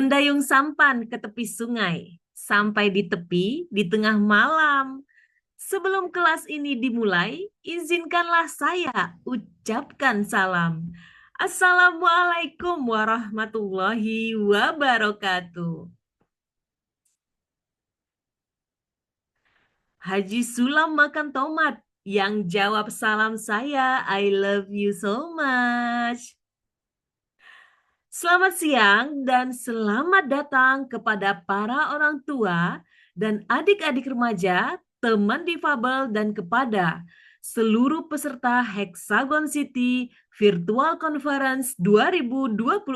Mendayung sampan ke tepi sungai, sampai di tepi di tengah malam. Sebelum kelas ini dimulai, izinkanlah saya ucapkan salam. Assalamualaikum warahmatullahi wabarakatuh. Haji Sulam makan tomat. Yang jawab salam saya, I love you so much. Selamat siang dan selamat datang kepada para orang tua dan adik-adik remaja, teman difabel, dan kepada seluruh peserta Hexagon City Virtual Conference 2024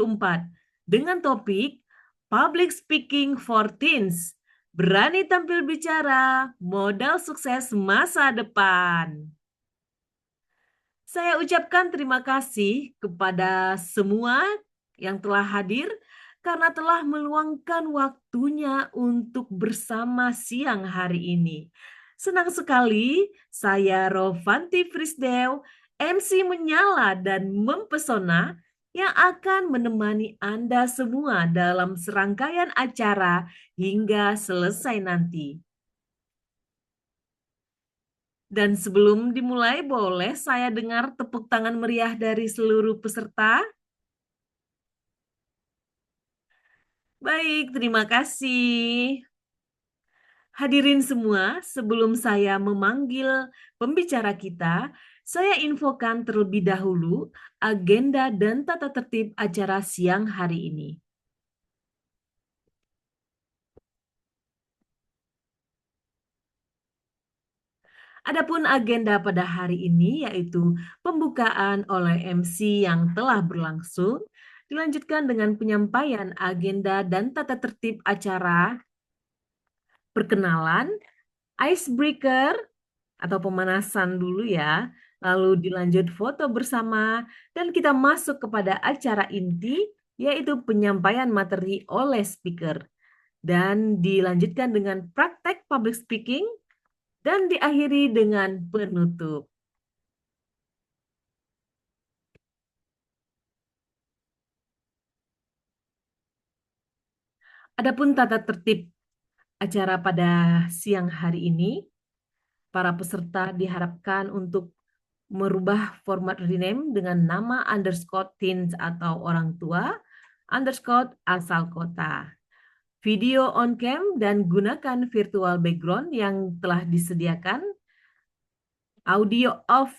dengan topik Public Speaking for Teens. Berani tampil bicara, modal sukses masa depan. Saya ucapkan terima kasih kepada semua yang telah hadir karena telah meluangkan waktunya untuk bersama siang hari ini. Senang sekali saya Rovanti Frisdew, MC menyala dan mempesona yang akan menemani Anda semua dalam serangkaian acara hingga selesai nanti. Dan sebelum dimulai, boleh saya dengar tepuk tangan meriah dari seluruh peserta? Baik, terima kasih. Hadirin semua, sebelum saya memanggil pembicara kita, saya infokan terlebih dahulu agenda dan tata tertib acara siang hari ini. Adapun agenda pada hari ini yaitu pembukaan oleh MC yang telah berlangsung, dilanjutkan dengan penyampaian agenda dan tata tertib acara, perkenalan, icebreaker atau pemanasan dulu ya, lalu dilanjut foto bersama, dan kita masuk kepada acara inti, yaitu penyampaian materi oleh speaker. Dan dilanjutkan dengan praktek public speaking, dan diakhiri dengan penutup. Adapun tata tertib acara pada siang hari ini, para peserta diharapkan untuk merubah format rename dengan nama underscore teens atau orang tua, underscore asal kota. Video on cam dan gunakan virtual background yang telah disediakan. Audio off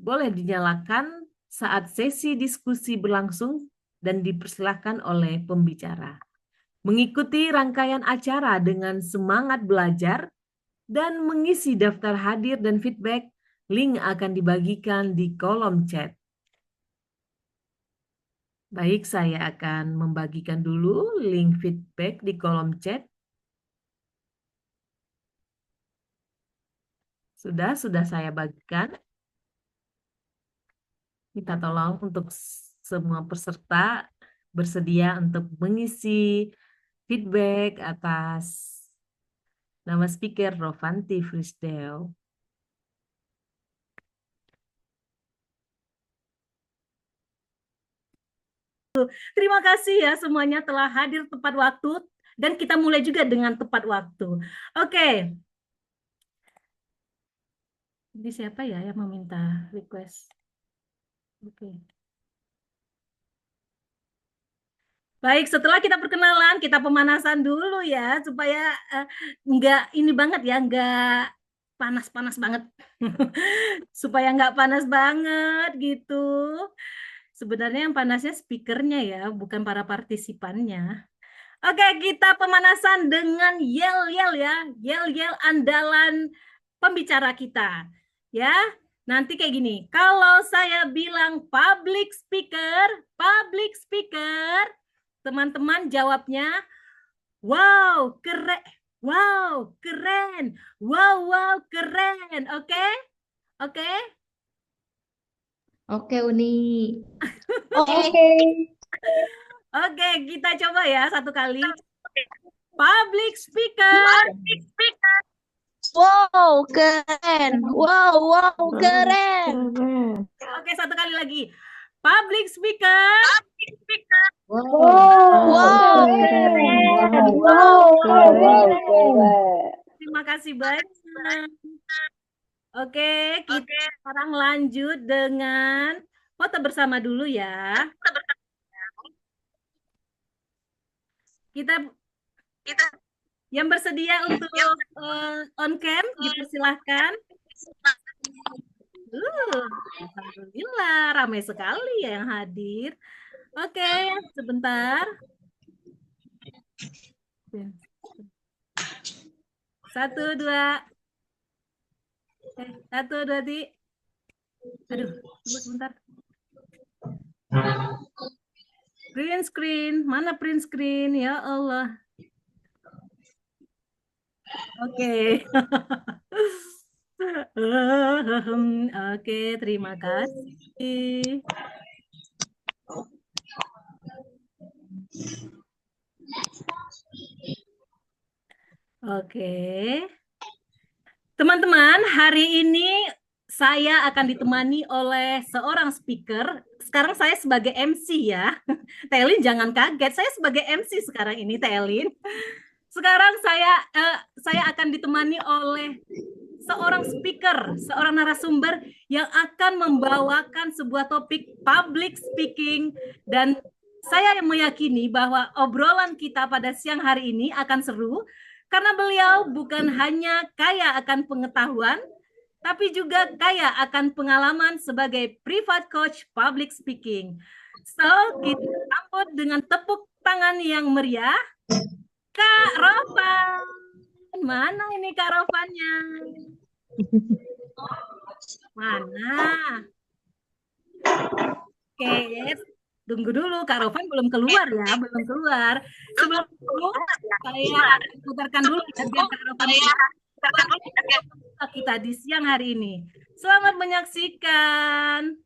boleh dinyalakan saat sesi diskusi berlangsung dan dipersilahkan oleh pembicara. Mengikuti rangkaian acara dengan semangat belajar dan mengisi daftar hadir dan feedback, link akan dibagikan di kolom chat. Baik, saya akan membagikan dulu link feedback di kolom chat. Sudah saya bagikan. Minta tolong untuk semua peserta bersedia untuk mengisi feedback atas nama speaker Rovanti Frisdew. Terima kasih ya semuanya telah hadir tepat waktu dan kita mulai juga dengan tepat waktu. Oke. Jadi siapa ya yang meminta request? Oke. Baik, setelah kita perkenalan, kita pemanasan dulu ya supaya nggak ini banget ya, nggak panas-panas banget. Supaya nggak panas banget gitu. Sebenarnya yang panasnya speakernya ya, bukan para partisipannya. Oke, kita pemanasan dengan yel-yel ya, yel-yel andalan pembicara kita. Ya, nanti kayak gini. Kalau saya bilang public speaker, teman-teman jawabnya, wow, keren, wow, keren, wow, keren. Oke? Oke? Oke, Uni. Oke. Oke, kita coba ya satu kali. Public speaker. Wow, keren. Wow, keren. Oke, satu kali lagi. Public speaker. Wow, Keren. wow, Keren. Terima kasih banyak. Oke, kita sekarang lanjut dengan foto bersama dulu ya. Kita yang bersedia untuk on cam dipersilahkan. Alhamdulillah, ramai sekali ya yang hadir. Oke, sebentar. Satu, dua. Satu, dua, tiga. Aduh, tunggu sebentar. Print screen, mana print screen? Ya Allah. Oke. Oke, terima kasih. Oke. Teman-teman, hari ini saya akan ditemani oleh seorang speaker. Sekarang saya sebagai MC ya. Telin jangan kaget, saya sebagai MC sekarang ini, Telin. Sekarang saya akan ditemani oleh seorang speaker, seorang narasumber yang akan membawakan sebuah topik public speaking, dan saya yang meyakini bahwa obrolan kita pada siang hari ini akan seru karena beliau bukan hanya kaya akan pengetahuan, tapi juga kaya akan pengalaman sebagai private coach public speaking. So, kita sambut dengan tepuk tangan yang meriah, Kak Rovan. Mana ini Kak Rovannya? Mana? Oke, tunggu dulu. Kak Rovan belum keluar ya, belum keluar. Sebelum itu, saya akan putarkan dulu ya, biar Kak Rovan kita di siang hari ini. Selamat menyaksikan.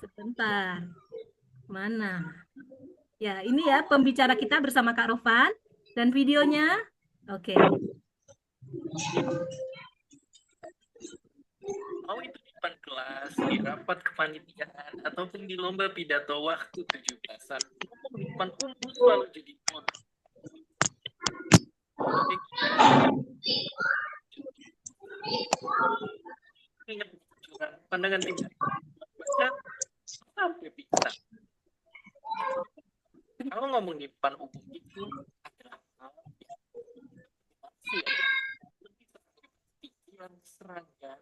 Sebentar. Mana? Ya, ini ya pembicara kita bersama Kak Rovan dan videonya. Oke. Mau itu di depan kelas, di rapat kepanitiaan, ataupun di lomba pidato waktu 17-an, ngomong di depan umum selalu jadi motor. Ingat pandangan tinggi, baca sampai pingsan. Kalau ngomong di depan umum itu adalah hal yang lebih seperti pikiran serangga.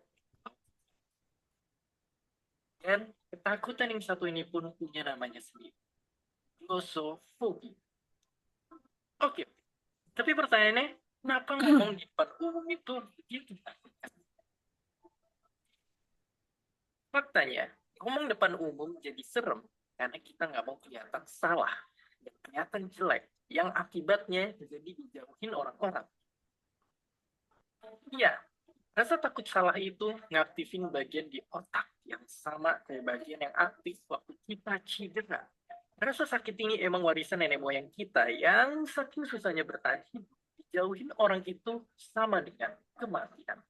Dan ketakutan yang satu ini pun punya namanya sendiri. Glossophobia. Oke, tapi pertanyaannya, kenapa ngomong di depan umum itu begitu takutkan? Faktanya, ngomong depan umum jadi serem karena kita nggak mau kelihatan salah dan kelihatan jelek, yang akibatnya jadi dijauhin orang-orang. Iya, rasa takut salah itu ngaktifin bagian di otak yang sama kayak bagian yang aktif waktu kita cedera. Rasa sakit ini emang warisan nenek moyang kita yang saking susahnya bertahan hidup. Dijauhin orang itu sama dengan kematian.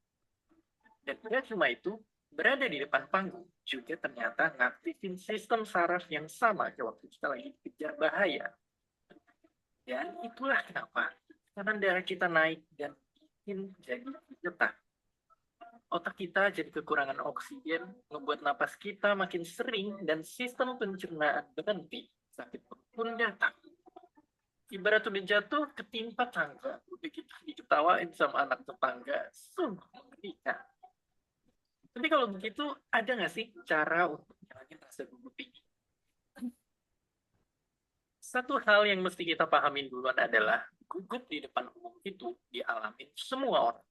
Dan tidak cuma itu, berada di depan panggung juga ternyata ngaktifin sistem saraf yang sama kayak waktu kita lagi dikejar bahaya. Dan itulah kenapa tekanan darah kita naik dan bikin jadi getar. Otak kita jadi kekurangan oksigen, ngebuat napas kita makin sering, dan sistem pencernaan berhenti. Sakit perut pun datang. Ibarat udah jatuh, ketimpa tangga. Udah gitu diketawain sama anak tetangga. Sungguh mengerikan. Tapi kalau begitu, ada nggak sih cara untuk ngilangin rasa gugup ini? Satu hal yang mesti kita pahamin duluan adalah gugup di depan umum itu dialamin semua orang.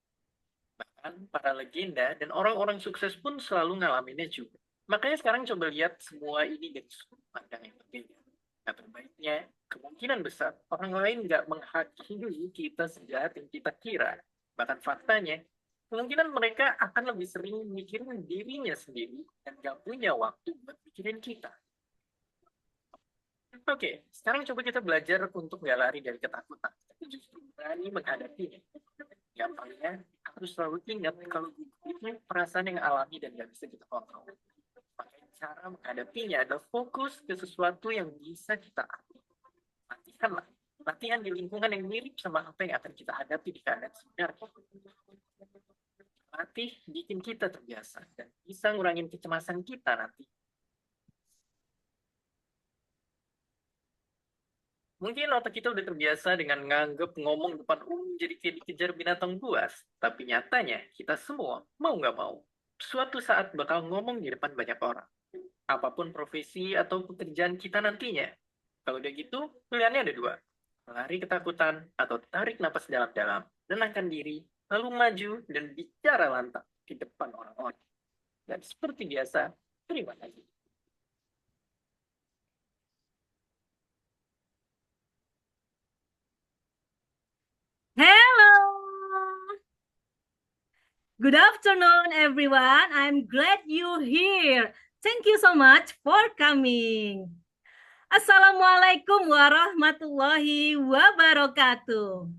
Bahkan para legenda dan orang-orang sukses pun selalu ngalaminnya juga. Makanya sekarang coba lihat semua ini dari sudut pandang yang berbeda. Kabar baiknya, kemungkinan besar orang lain nggak menghakimi kita sejahat yang kita kira. Bahkan faktanya, kemungkinan mereka akan lebih sering mikirin dirinya sendiri dan nggak punya waktu buat mikirin kita. Oke, sekarang coba kita belajar untuk nggak lari dari ketakutan, tapi justru berani menghadapinya. Gampangnya, harus selalu ingat kalau itu perasaan yang alami dan nggak bisa kita kontrol. Makanya cara menghadapinya adalah fokus ke sesuatu yang bisa kita latihan lah. Latihan di lingkungan yang mirip sama apa yang akan kita hadapi di keadaan sebenarnya. Latih bikin kita terbiasa dan bisa ngurangin kecemasan kita nanti. Mungkin otak kita udah terbiasa dengan nganggep ngomong depan umum jadi kayak dikejar binatang buas. Tapi nyatanya, kita semua, mau nggak mau, suatu saat bakal ngomong di depan banyak orang. Apapun profesi atau pekerjaan kita nantinya. Kalau udah gitu, pilihannya ada dua. Lari ketakutan atau tarik napas dalam-dalam, tenangkan diri, lalu maju dan bicara lantang di depan orang-orang. Dan seperti biasa, terima kasih. Hello. Good afternoon, everyone. I'm glad you're here. Thank you so much for coming. Assalamualaikum warahmatullahi wabarakatuh.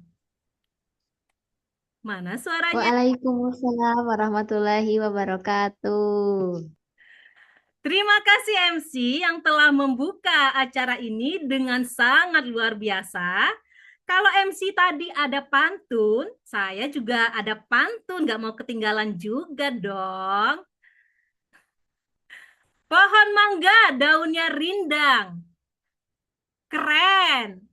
Mana suaranya? Waalaikumsalam warahmatullahi wabarakatuh. Terima kasih MC yang telah membuka acara ini dengan sangat luar biasa. Kalau MC tadi ada pantun, saya juga ada pantun, nggak mau ketinggalan juga dong. Pohon mangga daunnya rindang. Keren.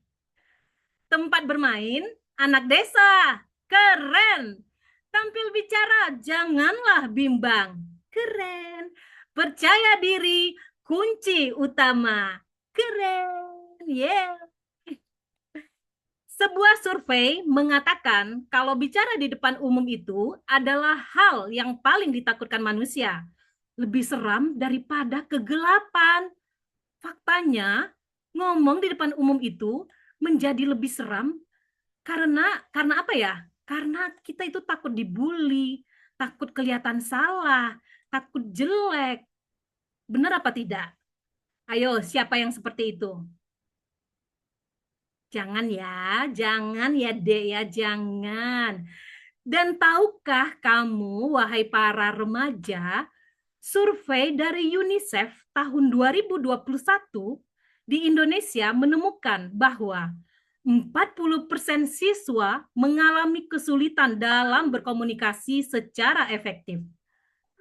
Tempat bermain anak desa. Keren. Tampil bicara janganlah bimbang. Keren. Percaya diri kunci utama. Keren. Yeah. Sebuah survei mengatakan kalau bicara di depan umum itu adalah hal yang paling ditakutkan manusia. Lebih seram daripada kegelapan. Faktanya, ngomong di depan umum itu menjadi lebih seram karena apa ya? Karena kita itu takut dibully, takut kelihatan salah, takut jelek. Benar apa tidak? Ayo, siapa yang seperti itu? Jangan ya Dek ya, jangan. Dan tahukah kamu, wahai para remaja, survei dari UNICEF tahun 2021 di Indonesia menemukan bahwa 40% siswa mengalami kesulitan dalam berkomunikasi secara efektif.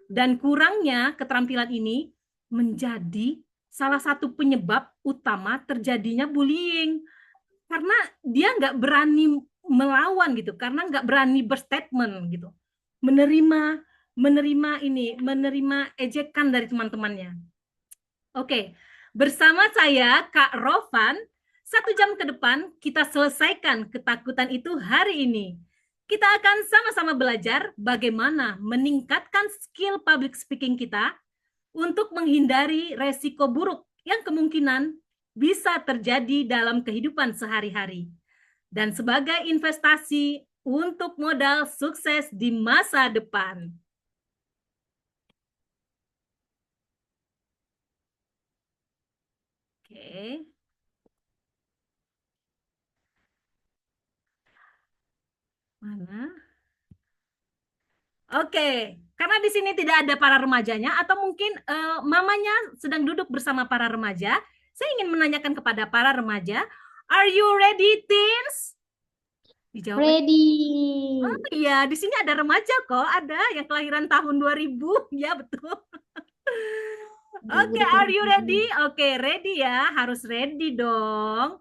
Dan kurangnya keterampilan ini menjadi salah satu penyebab utama terjadinya bullying. Karena dia nggak berani melawan gitu, karena nggak berani berstatement gitu, menerima ejekan dari teman-temannya. Oke, bersama saya Kak Rovan, 1 jam ke depan kita selesaikan ketakutan itu hari ini. Kita akan sama-sama belajar bagaimana meningkatkan skill public speaking kita untuk menghindari resiko buruk yang kemungkinan bisa terjadi dalam kehidupan sehari-hari. Dan sebagai investasi untuk modal sukses di masa depan. Oke. Mana? Oke, karena di sini tidak ada para remajanya atau mungkin mamanya sedang duduk bersama para remaja, saya ingin menanyakan kepada para remaja, are you ready, teens? Dijawab. Ready. Oh iya, di sini ada remaja kok, ada yang kelahiran tahun 2000, ya betul. Oke, are you ready? Oke, ready ya, harus ready dong.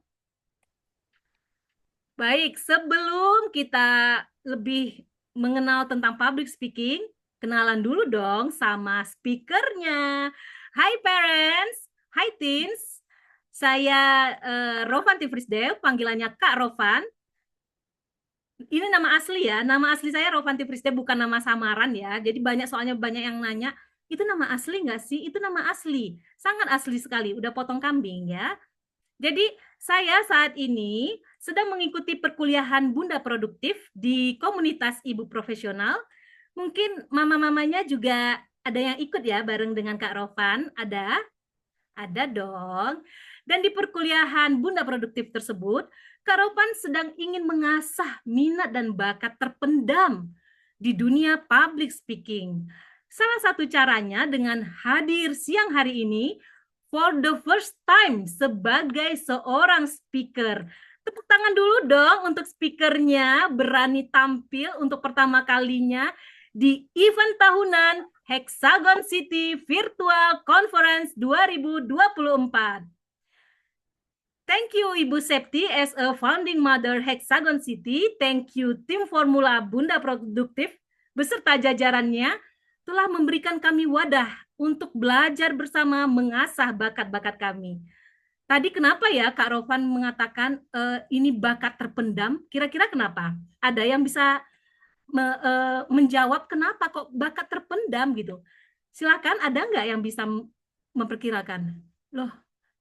Baik, sebelum kita lebih mengenal tentang public speaking, kenalan dulu dong sama speakernya. Hai parents, hai teens. Saya Rovan Tifrisdew, panggilannya Kak Rovan. Ini nama asli ya, nama asli saya Rovan Tifrisdew, bukan nama samaran ya. Jadi soalnya banyak yang nanya, itu nama asli nggak sih? Itu nama asli, sangat asli sekali, udah potong kambing ya. Jadi saya saat ini sedang mengikuti perkuliahan Bunda Produktif di komunitas ibu profesional. Mungkin mama-mamanya juga ada yang ikut ya bareng dengan Kak Rovan, ada? Ada dong. Dan di perkuliahan Bunda Produktif tersebut, Kak Rovan sedang ingin mengasah minat dan bakat terpendam di dunia public speaking. Salah satu caranya dengan hadir siang hari ini for the first time sebagai seorang speaker. Tepuk tangan dulu dong untuk speakernya berani tampil untuk pertama kalinya di event tahunan Hexagon City Virtual Conference 2024. Thank you Ibu Septi as a founding mother Hexagon City. Thank you tim Formula Bunda Produktif beserta jajarannya telah memberikan kami wadah untuk belajar bersama mengasah bakat-bakat kami. Tadi kenapa ya Kak Rovan mengatakan ini bakat terpendam? Kira-kira kenapa? Ada yang bisa menjawab kenapa kok bakat terpendam gitu? Silakan, ada nggak yang bisa memperkirakan? Loh,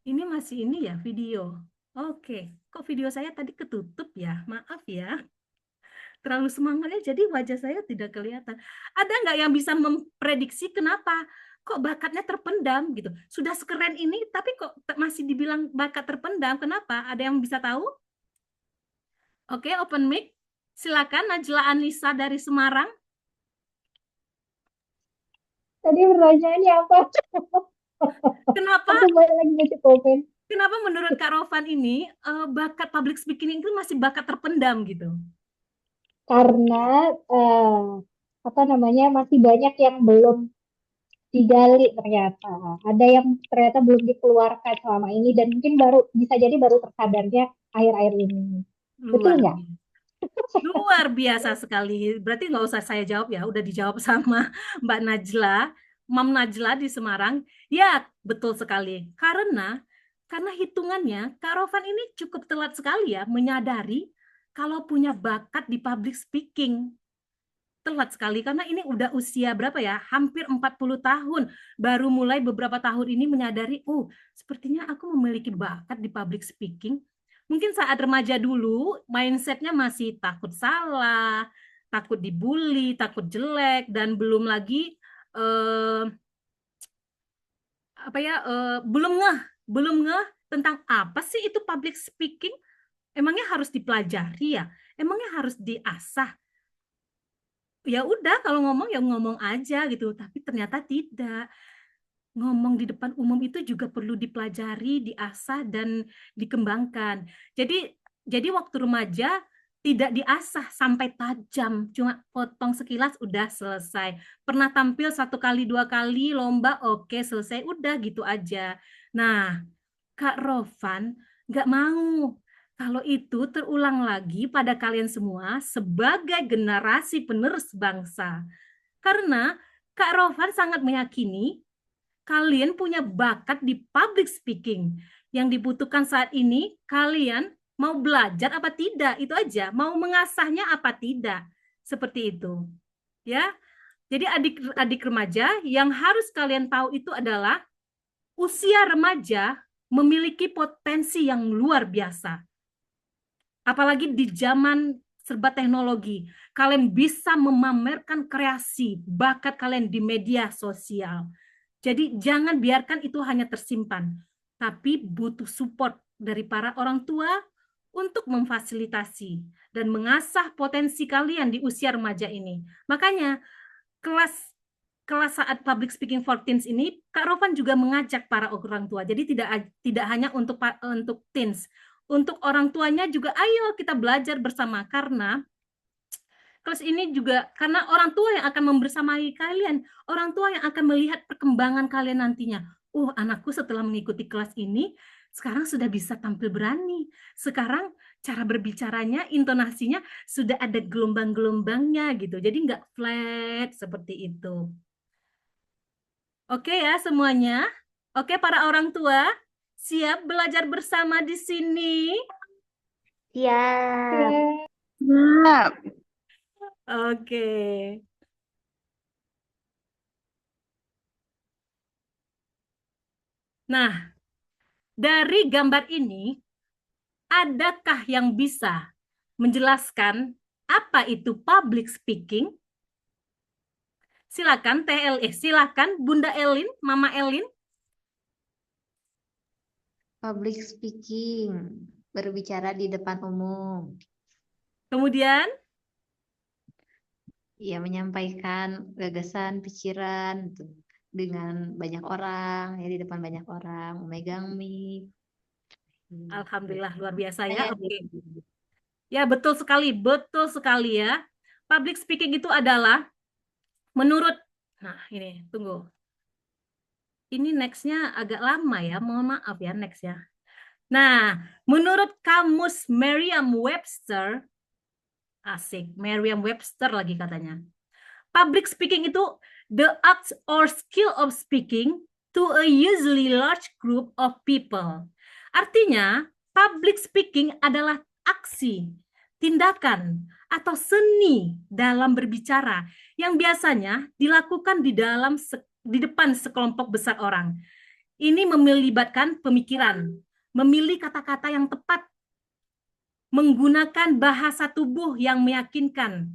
ini masih ini ya video. Oke, kok video saya tadi ketutup ya? Maaf ya. Terlalu semangatnya jadi wajah saya tidak kelihatan. Ada nggak yang bisa memprediksi kenapa kok bakatnya terpendam gitu? Sudah sekeren ini tapi kok masih dibilang bakat terpendam? Kenapa? Ada yang bisa tahu? Oke, open mic. Silakan Najla Anissa dari Semarang. Tadi pertanyaannya apa? Kenapa Aku balik lagi baca komen. kenapa menurut Kak Rovan ini bakat public speaking itu masih bakat terpendam gitu? Karena apa namanya masih banyak yang belum digali ternyata. Ada yang ternyata belum dikeluarkan selama ini dan mungkin baru bisa jadi baru tersadarnya akhir-akhir ini. Luar Betul nggak? biasa. Luar biasa sekali. Berarti nggak usah saya jawab ya, udah dijawab sama Mbak Najla, Mam Najla di Semarang. Ya, betul sekali. Karena hitungannya Kak Rovan ini cukup telat sekali ya menyadari kalau punya bakat di public speaking. Telat sekali karena ini udah usia berapa ya? Hampir 40 tahun. Baru mulai beberapa tahun ini menyadari, sepertinya aku memiliki bakat di public speaking. Mungkin saat remaja dulu mindsetnya masih takut salah, takut dibully, takut jelek, dan belum lagi eh, apa ya belum ngeh tentang apa sih itu public speaking. Emangnya harus dipelajari ya? Emangnya harus diasah? Ya udah kalau ngomong ya ngomong aja gitu, tapi ternyata tidak. Ngomong di depan umum itu juga perlu dipelajari, diasah dan dikembangkan. Jadi waktu remaja tidak diasah sampai tajam, cuma potong sekilas udah selesai. Pernah tampil 1 kali 2 kali lomba, oke selesai, udah gitu aja. Nah, Kak Rovan nggak mau kalau itu terulang lagi pada kalian semua sebagai generasi penerus bangsa. Karena Kak Rovan sangat meyakini kalian punya bakat di public speaking. Yang dibutuhkan saat ini, kalian mau belajar apa tidak, itu aja. Mau mengasahnya apa tidak, seperti itu. Ya, jadi adik-adik remaja yang harus kalian tahu itu adalah usia remaja memiliki potensi yang luar biasa. Apalagi di zaman serba teknologi, kalian bisa memamerkan kreasi, bakat kalian di media sosial. Jadi jangan biarkan itu hanya tersimpan, tapi butuh support dari para orang tua untuk memfasilitasi dan mengasah potensi kalian di usia remaja ini. Makanya kelas kelas saat public speaking for teens ini, Kak Rovan juga mengajak para orang tua. Jadi tidak hanya untuk teens, untuk orang tuanya juga ayo kita belajar bersama karena kelas ini juga karena orang tua yang akan membersamai kalian, orang tua yang akan melihat perkembangan kalian nantinya. Anakku setelah mengikuti kelas ini sekarang sudah bisa tampil berani. Sekarang cara berbicaranya, intonasinya sudah ada gelombang-gelombangnya gitu. Jadi nggak flat seperti itu. Oke ya semuanya. Oke para orang tua, siap belajar bersama di sini? Siap. Ya. Oke. Nah, dari gambar ini, adakah yang bisa menjelaskan apa itu public speaking? Silakan silakan Bunda Elin, Mama Elin. Public speaking. Berbicara di depan umum. Kemudian Ya, menyampaikan gagasan, pikiran gitu, dengan banyak orang, ya di depan banyak orang, memegang mic. Alhamdulillah, luar biasa ya. Kayak Oke. gitu. Ya, betul sekali ya. Public speaking itu adalah menurut, nah ini, tunggu. Ini nextnya agak lama ya, mohon maaf ya next ya. Nah, menurut kamus Merriam-Webster, asik, Merriam-Webster lagi katanya. Public speaking itu the act or skill of speaking to a usually large group of people. Artinya, public speaking adalah aksi, tindakan, atau seni dalam berbicara yang biasanya dilakukan di depan sekelompok besar orang. Ini melibatkan pemikiran, memilih kata-kata yang tepat, menggunakan bahasa tubuh yang meyakinkan,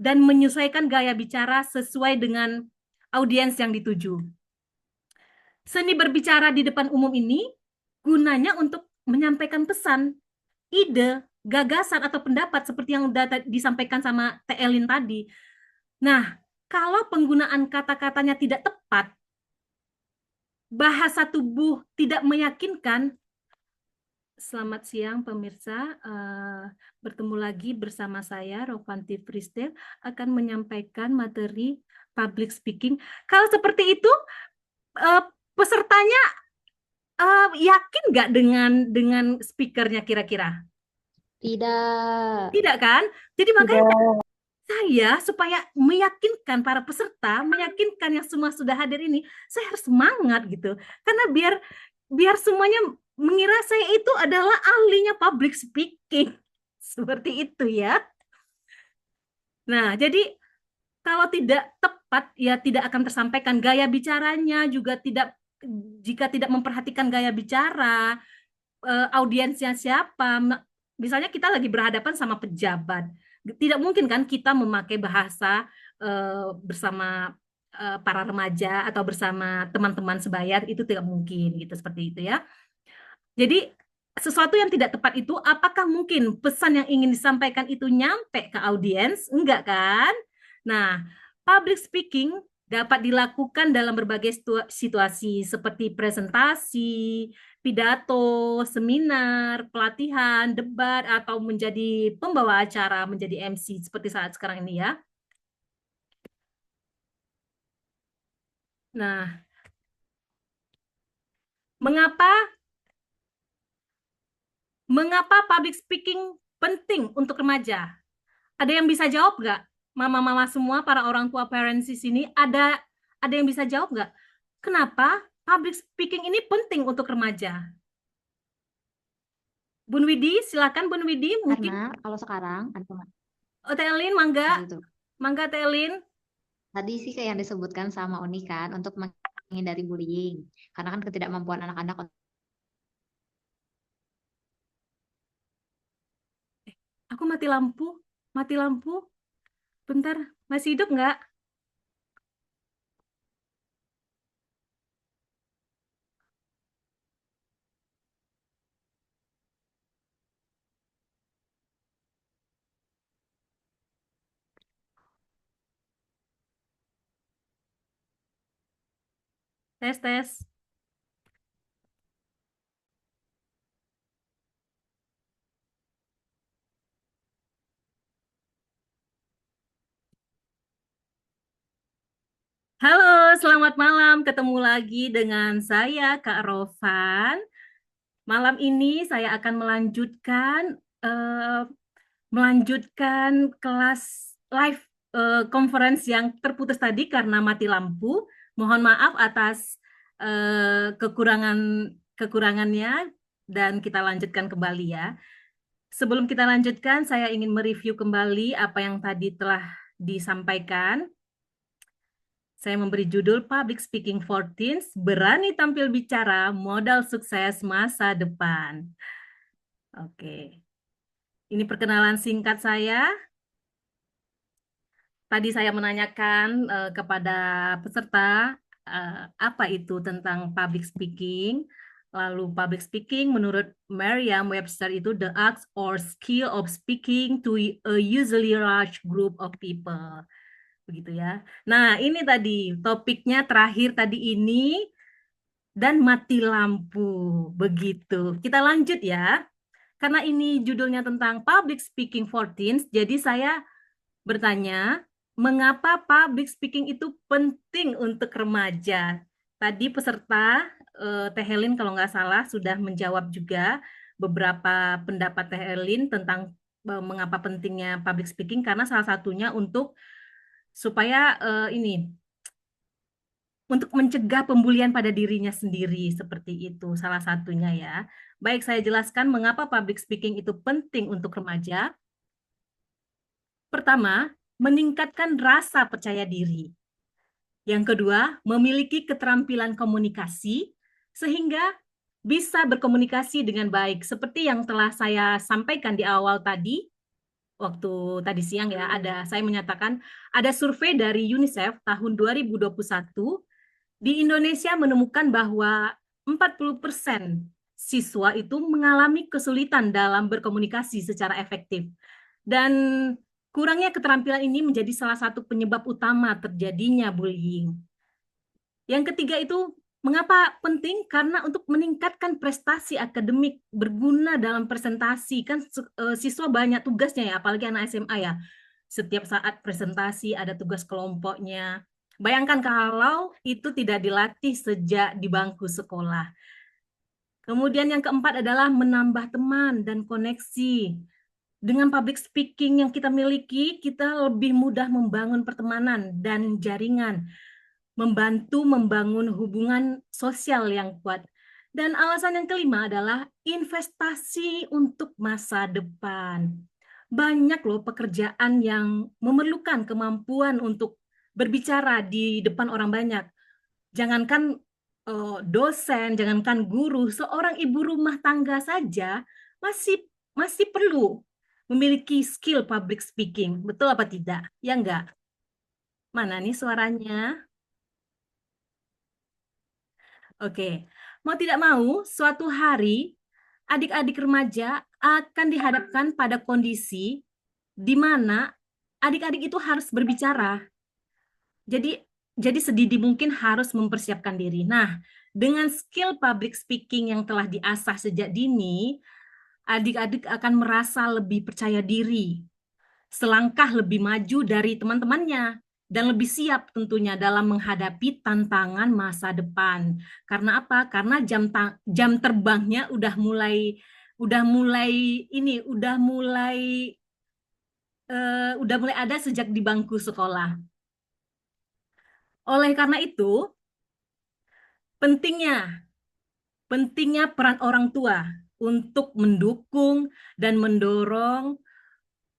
dan menyesuaikan gaya bicara sesuai dengan audiens yang dituju. Seni berbicara di depan umum ini gunanya untuk menyampaikan pesan, ide, gagasan, atau pendapat seperti yang sudah disampaikan sama Teh Elin tadi. Nah, kalau penggunaan kata-katanya tidak tepat, bahasa tubuh tidak meyakinkan. Selamat siang pemirsa, bertemu lagi bersama saya Rovanti Fristel akan menyampaikan materi public speaking. Kalau seperti itu, pesertanya yakin nggak dengan speakernya kira-kira? Tidak. Tidak kan? Jadi makanya Tidak. saya supaya meyakinkan para peserta, meyakinkan yang semua sudah hadir ini, saya harus semangat gitu. Karena biar semuanya mengira saya itu adalah ahlinya public speaking. Seperti itu ya. Nah, jadi kalau tidak tepat ya tidak akan tersampaikan, gaya bicaranya juga tidak, jika tidak memperhatikan gaya bicara, audiensnya siapa. Misalnya kita lagi berhadapan sama pejabat, tidak mungkin kan kita memakai bahasa bersama para remaja atau bersama teman-teman sebaya, itu tidak mungkin gitu, seperti itu ya. Jadi sesuatu yang tidak tepat itu, apakah mungkin pesan yang ingin disampaikan itu nyampe ke audiens? Enggak kan? Nah, public speaking dapat dilakukan dalam berbagai situasi seperti presentasi, pidato, seminar, pelatihan, debat, atau menjadi pembawa acara, menjadi MC seperti saat sekarang ini ya. Nah, mengapa public speaking penting untuk remaja? Ada yang bisa jawab nggak? Mama-mama semua, para orang tua parents di sini, ada yang bisa jawab nggak? Kenapa public speaking ini penting untuk remaja? Bun Widi, silakan Bun Widi, mungkin. Karena kalau sekarang Oh, Telin, mangga. itu Mangga Telin. tadi sih kayak yang disebutkan sama Uni kan untuk menghindari bullying. Karena kan ketidakmampuan anak-anak. Aku mati lampu. Mati lampu. Bentar, masih hidup nggak? Tes, tes. Halo, selamat malam. Ketemu lagi dengan saya, Kak Rovan. Malam ini saya akan melanjutkan kelas live conference yang terputus tadi karena mati lampu. Mohon maaf atas kekurangannya, dan kita lanjutkan kembali ya. Sebelum kita lanjutkan, saya ingin mereview kembali apa yang tadi telah disampaikan. Saya memberi judul Public Speaking for Teens, Berani Tampil Bicara, Modal Sukses Masa Depan. Oke. Ini perkenalan singkat saya. Tadi saya menanyakan kepada peserta apa itu tentang public speaking. Lalu public speaking menurut Merriam-Webster itu the art or skill of speaking to a usually large group of people. Begitu ya. Nah, ini tadi topiknya terakhir tadi ini dan mati lampu. Begitu. Kita lanjut ya. Karena ini judulnya tentang public speaking for teens, jadi saya bertanya, mengapa public speaking itu penting untuk remaja? Tadi peserta Teh Helin kalau nggak salah sudah menjawab juga beberapa pendapat Teh Helin tentang mengapa pentingnya public speaking, karena salah satunya supaya untuk mencegah pembulian pada dirinya sendiri, seperti itu salah satunya ya. Baik, saya jelaskan mengapa public speaking itu penting untuk remaja. Pertama, meningkatkan rasa percaya diri. Yang kedua, memiliki keterampilan komunikasi sehingga bisa berkomunikasi dengan baik. Seperti yang telah saya sampaikan di awal tadi, waktu tadi siang ya, saya menyatakan ada survei dari UNICEF tahun 2021 di Indonesia menemukan bahwa 40% siswa itu mengalami kesulitan dalam berkomunikasi secara efektif. Dan kurangnya keterampilan ini menjadi salah satu penyebab utama terjadinya bullying. Yang ketiga itu, mengapa penting? Karena untuk meningkatkan prestasi akademik berguna dalam presentasi. Kan siswa banyak tugasnya ya, apalagi anak SMA ya. Setiap saat presentasi ada tugas kelompoknya. Bayangkan kalau itu tidak dilatih sejak di bangku sekolah. Kemudian yang keempat adalah menambah teman dan koneksi. Dengan public speaking yang kita miliki, kita lebih mudah membangun pertemanan dan jaringan, membantu membangun hubungan sosial yang kuat. Dan alasan yang kelima adalah investasi untuk masa depan. Banyak loh pekerjaan yang memerlukan kemampuan untuk berbicara di depan orang banyak. Jangankan dosen, jangankan guru, seorang ibu rumah tangga saja masih perlu memiliki skill public speaking. Betul apa tidak? Ya enggak? Mana nih suaranya? Oke. Mau tidak mau, suatu hari adik-adik remaja akan dihadapkan pada kondisi di mana adik-adik itu harus berbicara. Jadi sedini mungkin harus mempersiapkan diri. Nah, dengan skill public speaking yang telah diasah sejak dini, adik-adik akan merasa lebih percaya diri, selangkah lebih maju dari teman-temannya, dan lebih siap tentunya dalam menghadapi tantangan masa depan. Karena apa? Karena jam terbangnya udah mulai ada sejak di bangku sekolah. Oleh karena itu, pentingnya peran orang tua untuk mendukung dan mendorong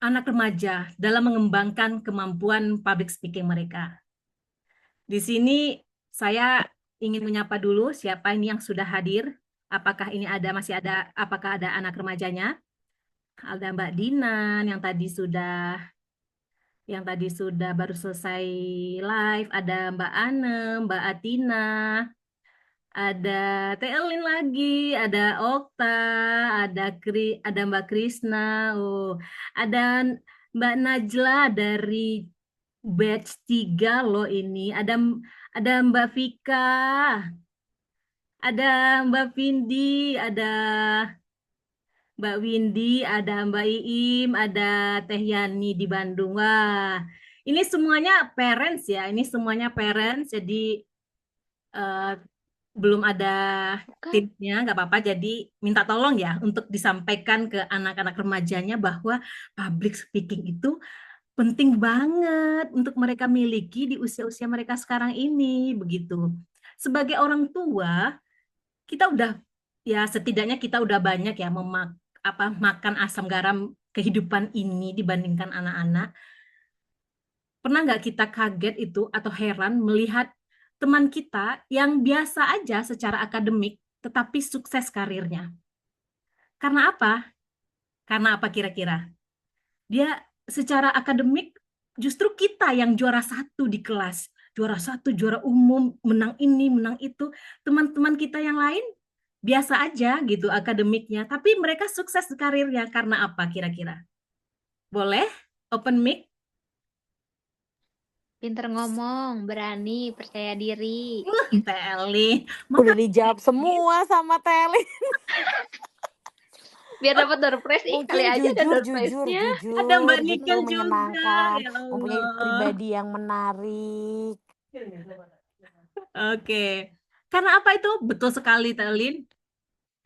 anak remaja dalam mengembangkan kemampuan public speaking mereka. Di sini saya ingin menyapa dulu siapa ini yang sudah hadir. Apakah ada anak remajanya? Ada Mbak Dinan yang tadi sudah baru selesai live, ada Mbak Anem, Mbak Atina, ada Teh Elin lagi, ada Okta, ada Mbak Krisna, ada Mbak Najla dari batch 3 loh ini, ada Mbak Vika, ada Mbak Vindi, ada Mbak Windy, ada Mbak Iim, ada Teh Yani di Bandung. Wah, ini semuanya parents ya, jadi belum ada tipsnya, nggak apa-apa. Jadi minta tolong ya untuk disampaikan ke anak-anak remajanya bahwa public speaking itu penting banget untuk mereka miliki di usia-usia mereka sekarang ini, begitu. Sebagai orang tua, kita setidaknya kita udah banyak ya makan asam garam kehidupan ini dibandingkan anak-anak. Pernah nggak kita kaget itu atau heran melihat teman kita yang biasa aja secara akademik tetapi sukses karirnya? Karena apa? Karena apa kira-kira? Dia secara akademik justru kita yang juara 1 di kelas, juara 1, juara umum, menang ini, menang itu. Teman-teman kita yang lain biasa aja gitu akademiknya, tapi mereka sukses di karirnya karena apa kira-kira? Boleh? Open mic? Pinter ngomong, berani, percaya diri. Teli. Udah dijawab semua sama Teli. Biar dapat door prize, kali Mungkin aja ada door jujur prize-nya. Ada Mbak gitu, Niken juga, menyenangkan, ya mempunyai Allah. pribadi yang menarik. Oke. Karena apa itu? Betul sekali, Telin.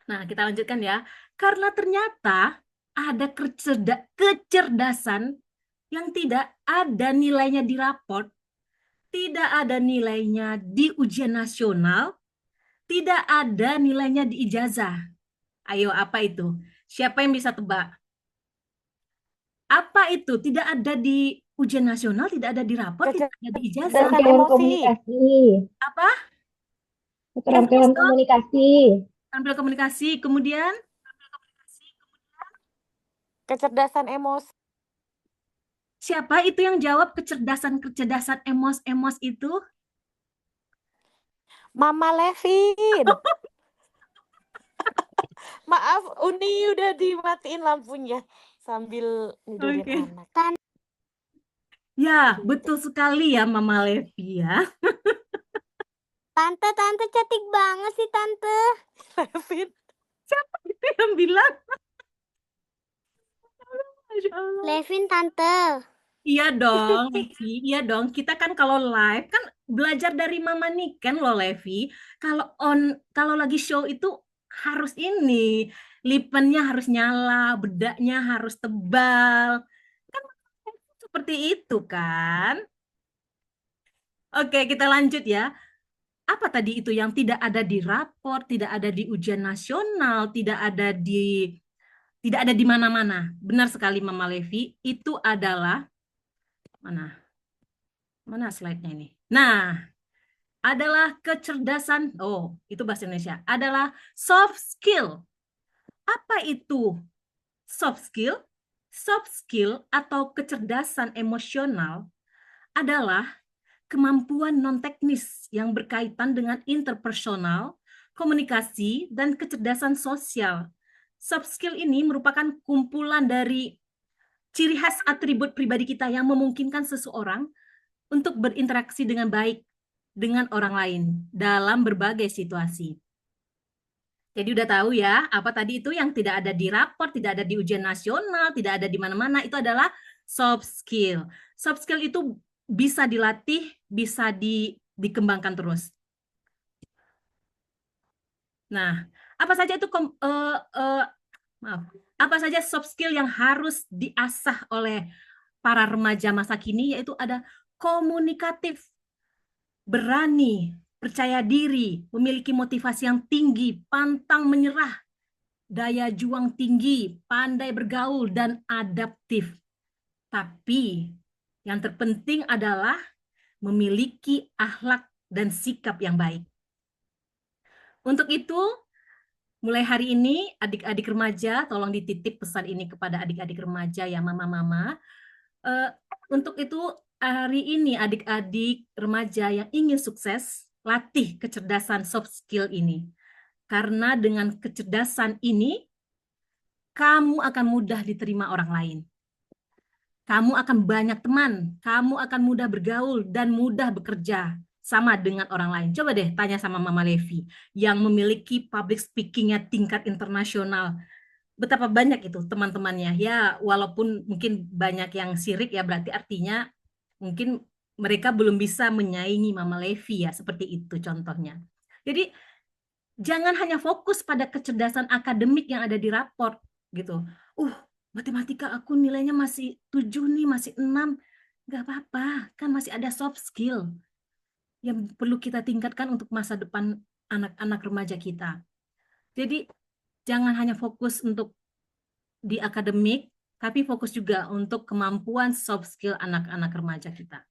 Nah, kita lanjutkan ya. Karena ternyata ada kecerdasan yang tidak ada nilainya di raport, tidak ada nilainya di ujian nasional, tidak ada nilainya di ijazah. Ayo, apa itu? Siapa yang bisa tebak? Apa itu? Tidak ada di ujian nasional, tidak ada di raport, tidak ada di ijazah. Kecerdasan Keterampilan emosi. komunikasi. Apa? Keterampilan Terus, komunikasi. tampil komunikasi. Kemudian, Kecerdasan emosi. siapa itu yang jawab kecerdasan emos itu? Mama Levin. Maaf, Uni udah dimatiin lampunya sambil nidurin Oke. anak. Ya, betul sekali ya Mama Levi ya. Tante cantik banget sih Tante. Levin. Siapa itu yang bilang? Masya Allah. Levin Tante. Iya dong, Levi. Iya dong. Kita kan kalau live kan belajar dari Mama Niken loh, Levi. Kalau lagi show itu harus ini, lipennya harus nyala, bedaknya harus tebal. Kan seperti itu kan? Oke, kita lanjut ya. Apa tadi itu yang tidak ada di rapor, tidak ada di ujian nasional, tidak ada di mana-mana. Benar sekali Mama Levi, itu adalah mana slide-nya ini? Nah, adalah kecerdasan, itu bahasa Indonesia, adalah soft skill. Apa itu soft skill? Soft skill atau kecerdasan emosional adalah kemampuan non-teknis yang berkaitan dengan interpersonal, komunikasi, dan kecerdasan sosial. Soft skill ini merupakan kumpulan dari ciri khas atribut pribadi kita yang memungkinkan seseorang untuk berinteraksi dengan baik dengan orang lain dalam berbagai situasi. Jadi udah tahu ya, apa tadi itu yang tidak ada di rapor, tidak ada di ujian nasional, tidak ada di mana-mana, itu adalah soft skill. Soft skill itu bisa dilatih, bisa dikembangkan terus. Nah, apa saja itu apa saja soft skill yang harus diasah oleh para remaja masa kini, yaitu ada komunikatif, berani, percaya diri, memiliki motivasi yang tinggi, pantang menyerah, daya juang tinggi, pandai bergaul, dan adaptif. Tapi yang terpenting adalah memiliki akhlak dan sikap yang baik. Untuk itu, mulai hari ini, adik-adik remaja, tolong dititip pesan ini kepada adik-adik remaja ya, mama-mama. Untuk itu, hari ini adik-adik remaja yang ingin sukses, latih kecerdasan soft skill ini. Karena dengan kecerdasan ini, kamu akan mudah diterima orang lain. Kamu akan banyak teman, kamu akan mudah bergaul dan mudah bekerja sama dengan orang lain. Coba deh tanya sama Mama Levi yang memiliki public speaking-nya tingkat internasional. Betapa banyak itu teman-temannya. Ya, walaupun mungkin banyak yang sirik ya, berarti artinya mungkin mereka belum bisa menyaingi Mama Levi ya, seperti itu contohnya. Jadi jangan hanya fokus pada kecerdasan akademik yang ada di raport gitu. Matematika aku nilainya masih 7 nih, masih 6. Nggak apa-apa, kan masih ada soft skill yang perlu kita tingkatkan untuk masa depan anak-anak remaja kita. Jadi jangan hanya fokus untuk di akademik, tapi fokus juga untuk kemampuan soft skill anak-anak remaja kita.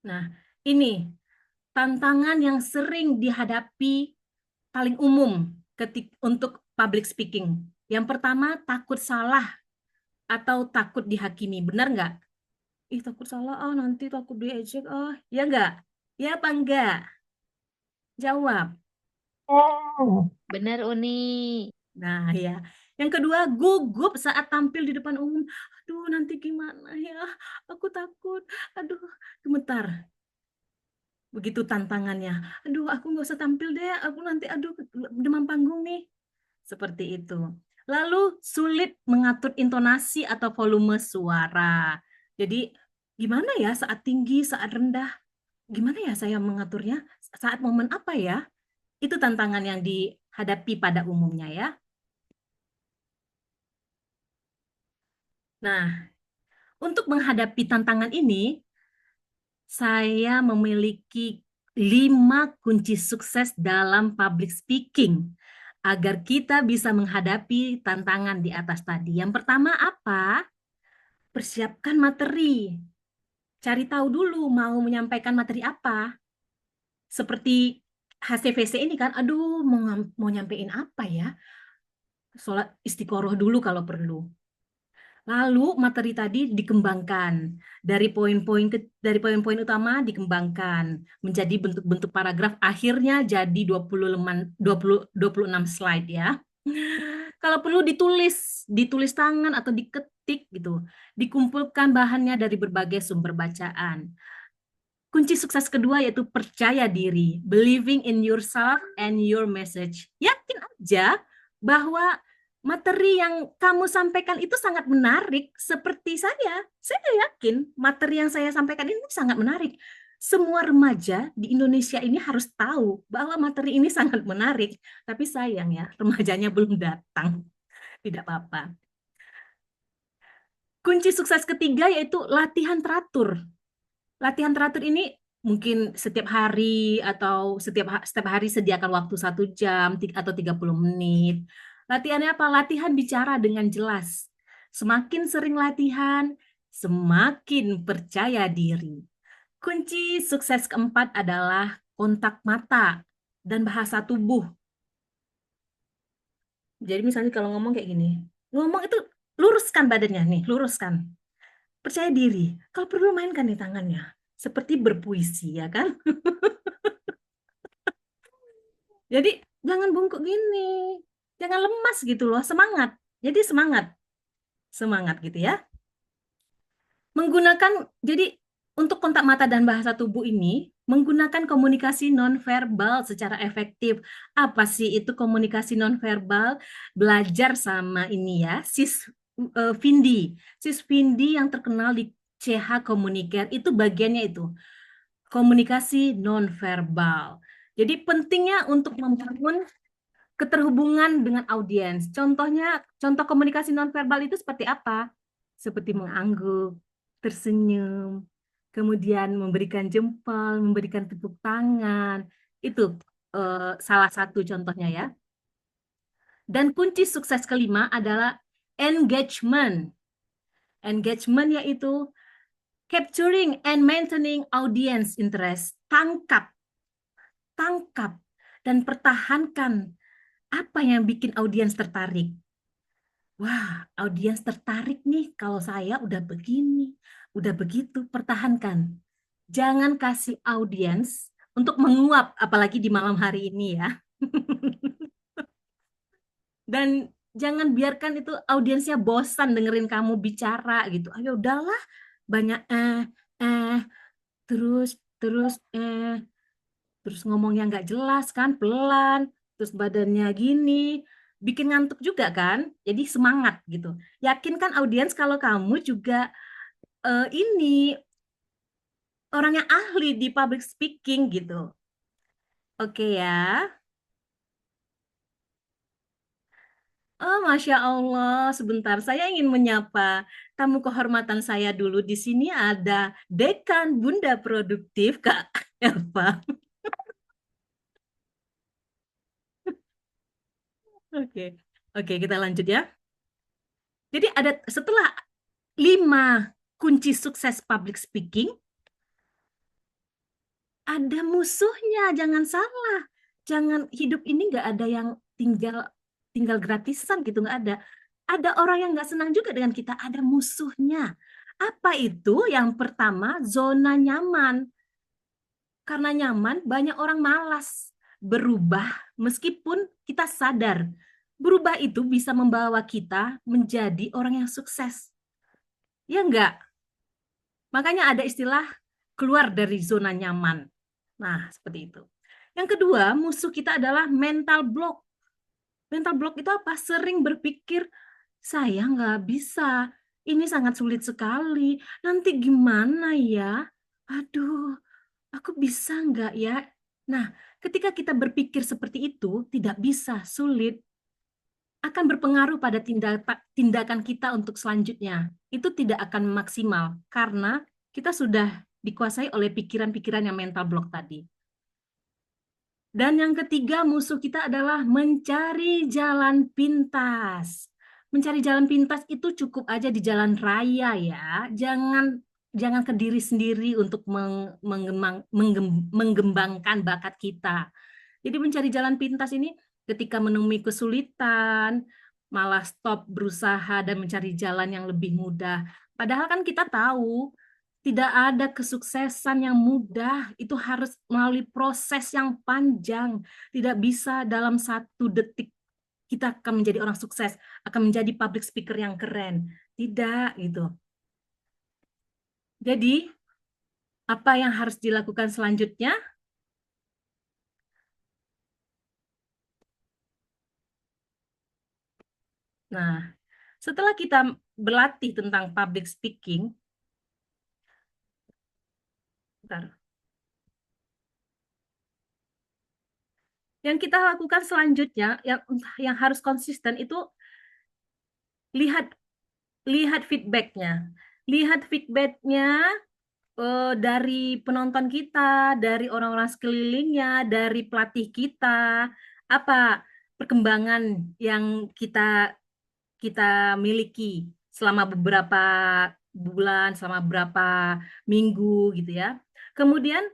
Nah, ini tantangan yang sering dihadapi paling umum untuk public speaking. Yang pertama, takut salah atau takut dihakimi. Benar nggak? Takut salah, nanti takut diejek. Ya nggak? Ya apa enggak? Jawab. Benar Uni. Nah, ya. Yang kedua, gugup saat tampil di depan umum. Aduh, nanti gimana ya? Aku takut. Aduh, gemetar. Begitu tantangannya. Aduh, aku nggak usah tampil deh. Aku nanti, aduh, demam panggung nih. Seperti itu. Lalu, sulit mengatur intonasi atau volume suara. Jadi, gimana ya saat tinggi, saat rendah? Gimana ya saya mengaturnya? Saat momen apa ya? Itu tantangan yang dihadapi pada umumnya ya. Nah, untuk menghadapi tantangan ini, saya memiliki 5 kunci sukses dalam public speaking agar kita bisa menghadapi tantangan di atas tadi. Yang pertama apa? Persiapkan materi. Cari tahu dulu mau menyampaikan materi apa. Seperti HCVC ini kan, aduh mau nyampein apa ya? Sholat istiqoroh dulu kalau perlu. Lalu materi tadi dikembangkan dari poin-poin utama dikembangkan menjadi bentuk-bentuk paragraf, akhirnya jadi 26 slide ya. Kalau perlu ditulis tangan atau diketik gitu. Dikumpulkan bahannya dari berbagai sumber bacaan. Kunci sukses kedua yaitu percaya diri, believing in yourself and your message. Yakin aja bahwa materi yang kamu sampaikan itu sangat menarik. Seperti saya yakin materi yang saya sampaikan ini sangat menarik. Semua remaja di Indonesia ini harus tahu bahwa materi ini sangat menarik. Tapi sayang ya, remajanya belum datang. Tidak apa-apa. Kunci sukses ketiga yaitu latihan teratur. Latihan teratur ini mungkin setiap hari atau setiap hari sediakan waktu 1 jam atau 30 menit. Latihannya apa? Latihan bicara dengan jelas. Semakin sering latihan, semakin percaya diri. Kunci sukses keempat adalah kontak mata dan bahasa tubuh. Jadi misalnya kalau ngomong kayak gini, ngomong itu luruskan badannya nih, luruskan. Percaya diri. Kalau perlu mainkan nih tangannya. Seperti berpuisi, ya kan? Jadi jangan bungkuk gini. Jangan lemas gitu loh, semangat. Jadi semangat. Semangat gitu ya. Jadi untuk kontak mata dan bahasa tubuh ini, menggunakan komunikasi nonverbal secara efektif. Apa sih itu komunikasi nonverbal? Belajar sama ini ya, Vindi. Sis Vindi yang terkenal di CH Communicare, itu bagiannya itu. Komunikasi nonverbal. Jadi pentingnya untuk membangun keterhubungan dengan audiens. Contoh komunikasi nonverbal itu seperti apa? Seperti mengangguk, tersenyum, kemudian memberikan jempol, memberikan tepuk tangan. Itu salah satu contohnya ya. Dan kunci sukses kelima adalah engagement. Engagement yaitu capturing and maintaining audience interest. Tangkap, dan pertahankan apa yang bikin audiens tertarik. Wah, audiens tertarik nih kalau saya udah begini, udah begitu, pertahankan. Jangan kasih audiens untuk menguap, apalagi di malam hari ini ya. Dan jangan biarkan itu audiensnya bosan dengerin kamu bicara gitu. Ayo udahlah, banyak terus ngomongnya nggak jelas kan, pelan, terus badannya gini, bikin ngantuk juga kan. Jadi semangat gitu. Yakinkan audiens kalau kamu juga ini orang yang ahli di public speaking gitu. Oke ya. Oh, Masya Allah, sebentar. Saya ingin menyapa tamu kehormatan saya dulu. Di sini ada Dekan Bunda Produktif, Kak Elva. Oke, kita lanjut ya. Jadi setelah 5 kunci sukses public speaking, ada musuhnya, jangan salah. Jangan, hidup ini nggak ada yang tinggal gratisan gitu, nggak ada. Ada orang yang nggak senang juga dengan kita, ada musuhnya. Apa itu? Yang pertama, zona nyaman. Karena nyaman, banyak orang malas. berubah meskipun kita sadar berubah itu bisa membawa kita menjadi orang yang sukses. Ya enggak? Makanya ada istilah keluar dari zona nyaman. Nah, seperti itu. Yang kedua, musuh kita adalah mental block. Mental block itu apa? Sering berpikir, saya nggak bisa, ini sangat sulit sekali, nanti gimana ya? Aduh, aku bisa nggak ya? Nah, ketika kita berpikir seperti itu, tidak bisa, sulit, akan berpengaruh pada tindakan kita untuk selanjutnya. Itu tidak akan maksimal, karena kita sudah dikuasai oleh pikiran-pikiran yang mental block tadi. Dan yang ketiga, musuh kita adalah mencari jalan pintas. Mencari jalan pintas itu cukup aja di jalan raya ya. Jangan ke diri sendiri untuk mengembangkan bakat kita. Jadi mencari jalan pintas ini ketika menemui kesulitan, malah stop berusaha dan mencari jalan yang lebih mudah. Padahal kan kita tahu tidak ada kesuksesan yang mudah, itu harus melalui proses yang panjang. Tidak bisa dalam 1 detik kita akan menjadi orang sukses, akan menjadi public speaker yang keren. Tidak, gitu. Jadi, apa yang harus dilakukan selanjutnya? Nah, setelah kita berlatih tentang public speaking, bentar. Yang kita lakukan selanjutnya, yang harus konsisten itu lihat feedbacknya. Lihat feedbacknya dari penonton kita, dari orang-orang sekelilingnya, dari pelatih kita, apa perkembangan yang kita miliki selama beberapa bulan, selama beberapa minggu gitu ya. Kemudian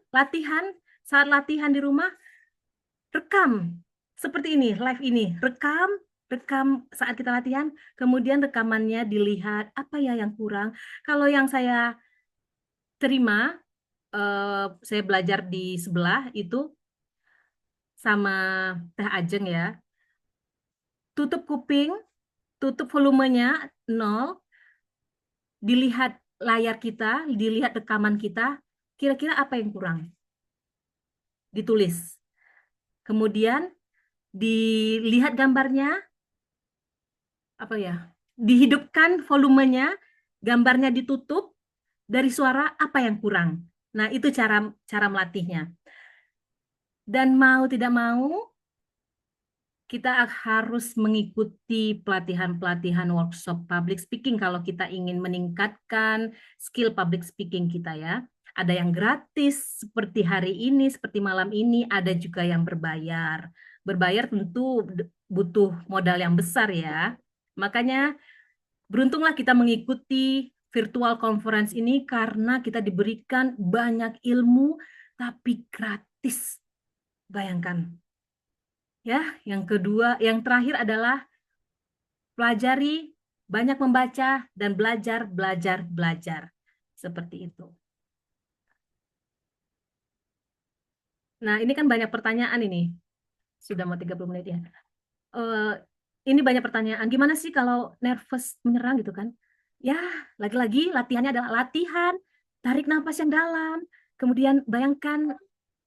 saat latihan di rumah, rekam seperti ini, live ini, rekam saat kita latihan, kemudian rekamannya dilihat apa ya yang kurang. Kalau yang saya terima, saya belajar di sebelah itu sama Teh Ajeng ya, tutup kuping, tutup volumenya 0, dilihat layar kita, dilihat rekaman kita, kira-kira apa yang kurang, ditulis. Kemudian dilihat gambarnya, apa ya, dihidupkan volumenya, gambarnya ditutup, dari suara apa yang kurang. Nah, itu cara melatihnya. Dan mau tidak mau, kita harus mengikuti pelatihan-pelatihan workshop public speaking kalau kita ingin meningkatkan skill public speaking kita ya. Ada yang gratis seperti hari ini, seperti malam ini, ada juga yang berbayar. Berbayar tentu butuh modal yang besar ya. Makanya beruntunglah kita mengikuti virtual conference ini karena kita diberikan banyak ilmu tapi gratis. Bayangkan. Ya, yang kedua, yang terakhir adalah pelajari, banyak membaca dan belajar. Seperti itu. Nah, ini kan banyak pertanyaan ini. Sudah mau 30 menit ya. Ini banyak pertanyaan. Gimana sih kalau nervous menyerang gitu kan? Ya, lagi-lagi latihannya adalah latihan, tarik nafas yang dalam, kemudian bayangkan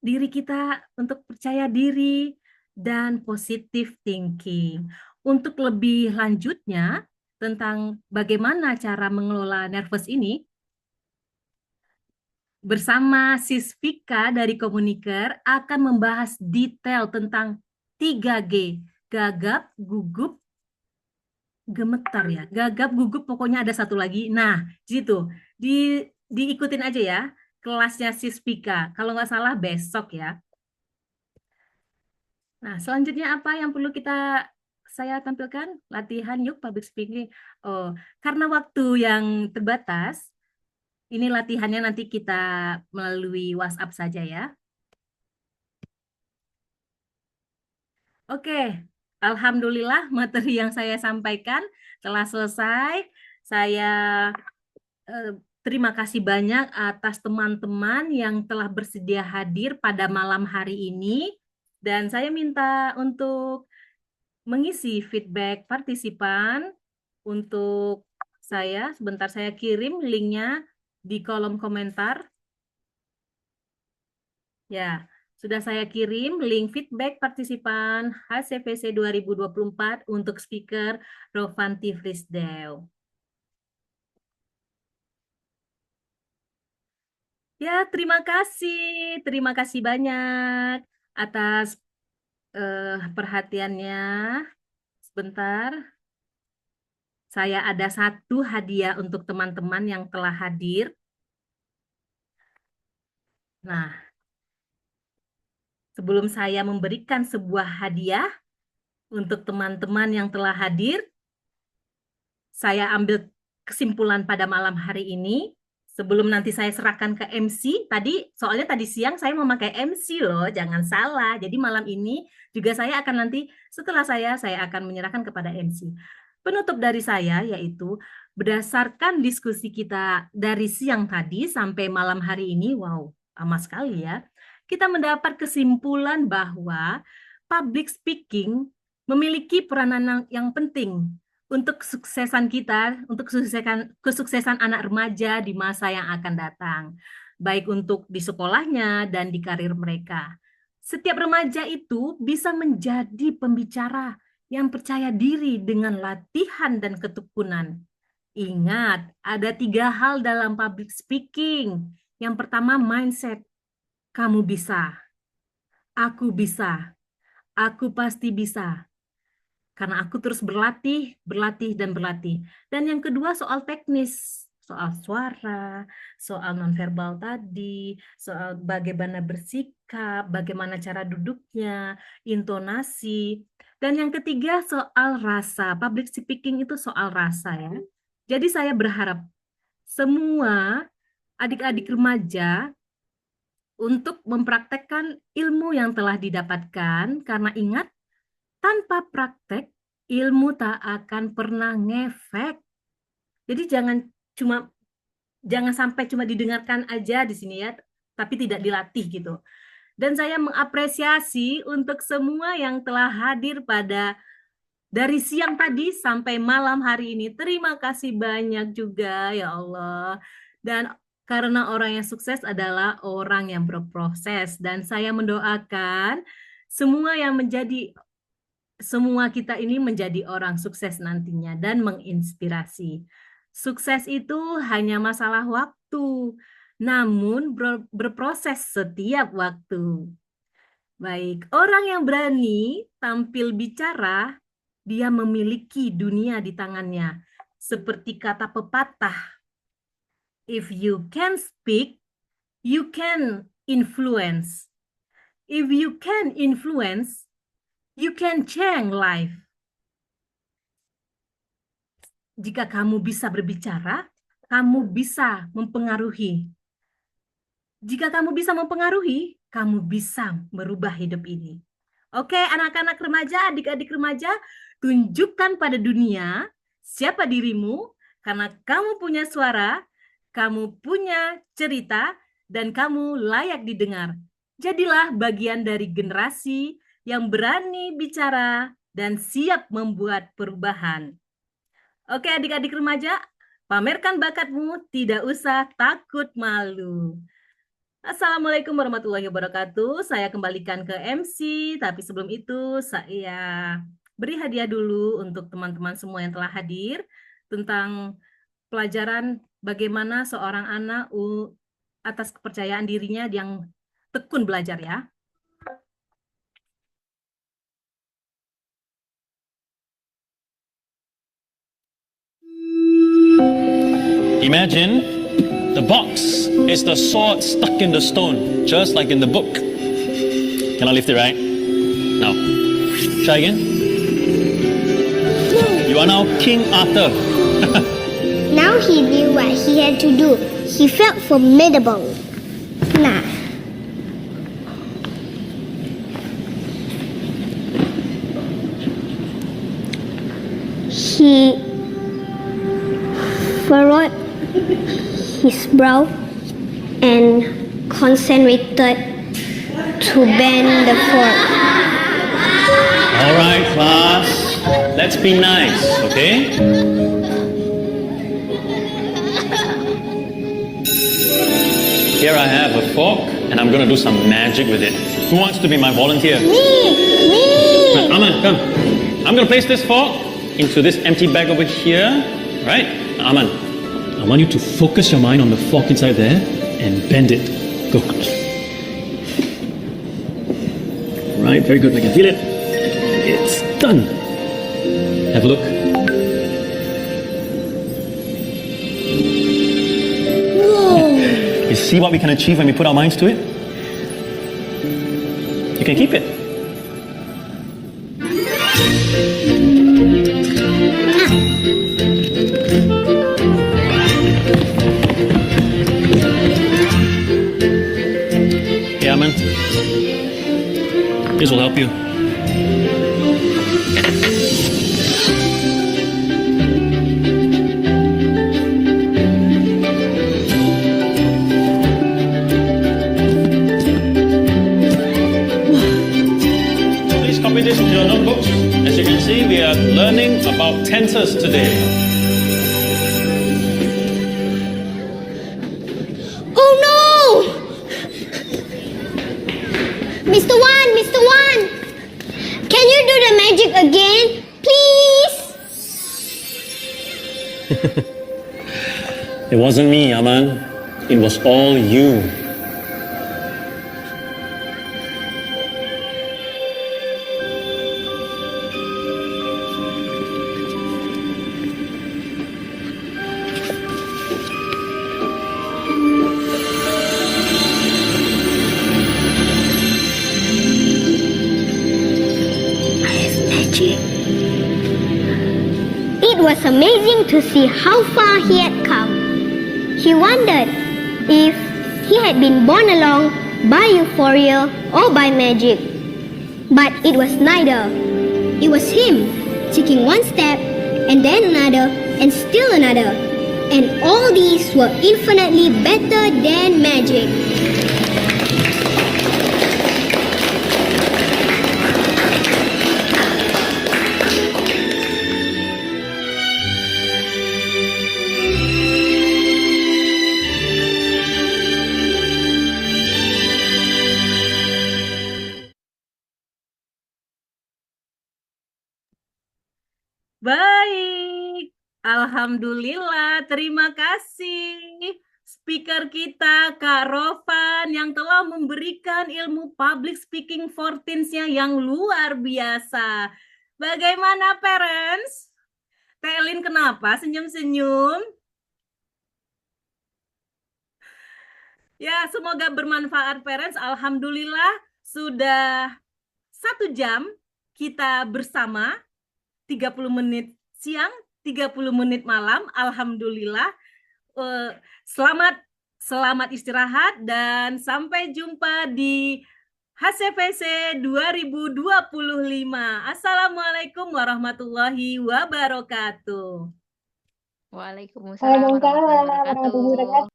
diri kita untuk percaya diri, dan positive thinking. Untuk lebih lanjutnya tentang bagaimana cara mengelola nervous ini, bersama Sisvika dari Komuniker akan membahas detail tentang 3G, gagap, gugup, gemetar ya. Gagap, gugup, pokoknya ada satu lagi. Nah, di situ. Diikutin aja ya kelasnya Sisvika. Kalau nggak salah besok ya. Nah, selanjutnya apa yang perlu saya tampilkan? Latihan yuk public speaking. Oh, karena waktu yang terbatas, ini latihannya nanti kita melalui WhatsApp saja ya. Oke, alhamdulillah materi yang saya sampaikan telah selesai. Saya terima kasih banyak atas teman-teman yang telah bersedia hadir pada malam hari ini. Dan saya minta untuk mengisi feedback partisipan untuk saya. Sebentar saya kirim linknya di kolom komentar. Ya, sudah saya kirim link feedback partisipan HCVC 2024 untuk speaker Rovanti Frisdew. Ya, terima kasih banyak atas perhatiannya. Sebentar, saya ada satu hadiah untuk teman-teman yang telah hadir. Nah, sebelum saya memberikan sebuah hadiah untuk teman-teman yang telah hadir, saya ambil kesimpulan pada malam hari ini. Sebelum nanti saya serahkan ke MC, soalnya tadi siang saya memakai MC loh, jangan salah. Jadi malam ini juga saya akan nanti, setelah saya akan menyerahkan kepada MC. Penutup dari saya yaitu, berdasarkan diskusi kita dari siang tadi sampai malam hari ini, wow, lama sekali ya. Kita mendapat kesimpulan bahwa public speaking memiliki peranan yang penting untuk kesuksesan kita, untuk kesuksesan anak remaja di masa yang akan datang, baik untuk di sekolahnya dan di karir mereka. Setiap remaja itu bisa menjadi pembicara yang percaya diri dengan latihan dan ketekunan. Ingat, ada 3 hal dalam public speaking. Yang pertama, mindset. Kamu bisa. Aku bisa. Aku pasti bisa. Karena aku terus berlatih, dan berlatih. Dan yang kedua soal teknis, soal suara, soal nonverbal tadi, soal bagaimana bersikap, bagaimana cara duduknya, intonasi. Dan yang ketiga soal rasa. Public speaking itu soal rasa ya. Jadi saya berharap semua adik-adik remaja untuk mempraktekkan ilmu yang telah didapatkan, karena ingat, tanpa praktek, ilmu tak akan pernah ngefek. Jadi jangan sampai cuma didengarkan aja di sini ya, tapi tidak dilatih gitu. Dan saya mengapresiasi untuk semua yang telah hadir dari siang tadi sampai malam hari ini. Terima kasih banyak juga ya Allah. Dan karena orang yang sukses adalah orang yang berproses, dan saya mendoakan semua kita ini menjadi orang sukses nantinya dan menginspirasi. Sukses itu hanya masalah waktu, namun berproses setiap waktu. Baik, orang yang berani tampil bicara, dia memiliki dunia di tangannya. Seperti kata pepatah, if you can speak, you can influence. If you can influence, you can change life. Jika kamu bisa berbicara, kamu bisa mempengaruhi. Jika kamu bisa mempengaruhi, kamu bisa merubah hidup ini. Oke, anak-anak remaja, adik-adik remaja, tunjukkan pada dunia siapa dirimu, karena kamu punya suara, kamu punya cerita, dan kamu layak didengar. Jadilah bagian dari generasi yang berani bicara dan siap membuat perubahan. Oke, adik-adik remaja, pamerkan bakatmu, tidak usah takut malu. Assalamualaikum warahmatullahi wabarakatuh. Saya kembalikan ke MC, tapi sebelum itu saya beri hadiah dulu untuk teman-teman semua yang telah hadir tentang pelajaran bagaimana seorang anak atas kepercayaan dirinya yang tekun belajar ya. Imagine the box is the sword stuck in the stone, just like in the book. Can I lift it right? No. Try again. You are now King Arthur. Now he knew what he had to do. He felt formidable. Nah. He furrowed his brow and concentrated to bend the fork. All right, class. Let's be nice, okay? Here I have a fork, and I'm gonna do some magic with it. Who wants to be my volunteer? Me! Aman, come. I'm gonna place this fork into this empty bag over here. Right? Aman, I want you to focus your mind on the fork inside there and bend it. Go. Right, very good. I can feel it. It's done. Have a look. You see what we can achieve when we put our minds to it? You can keep it. Yeah, man. This will help you. Please copy this into your notebooks. As you can see, we are learning about tenses today. Oh no! Mr. Wan, can you do the magic again, please? It wasn't me, Aman. It was all you. Magic. It was amazing to see how far he had come. He wondered if he had been born along by euphoria or by magic. But it was neither. It was him taking one step and then another and still another. And all these were infinitely better than magic. Baik, alhamdulillah. Terima kasih speaker kita Kak Rovan yang telah memberikan ilmu public speaking for teens-nya yang luar biasa. Bagaimana parents? Telin kenapa senyum-senyum? Ya, semoga bermanfaat parents. Alhamdulillah sudah 1 jam kita bersama. 30 menit siang, 30 menit malam, alhamdulillah. Selamat istirahat dan sampai jumpa di HCVC 2025. Assalamualaikum warahmatullahi wabarakatuh. Waalaikumsalam warahmatullahi wabarakatuh.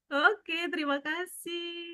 Oke, terima kasih.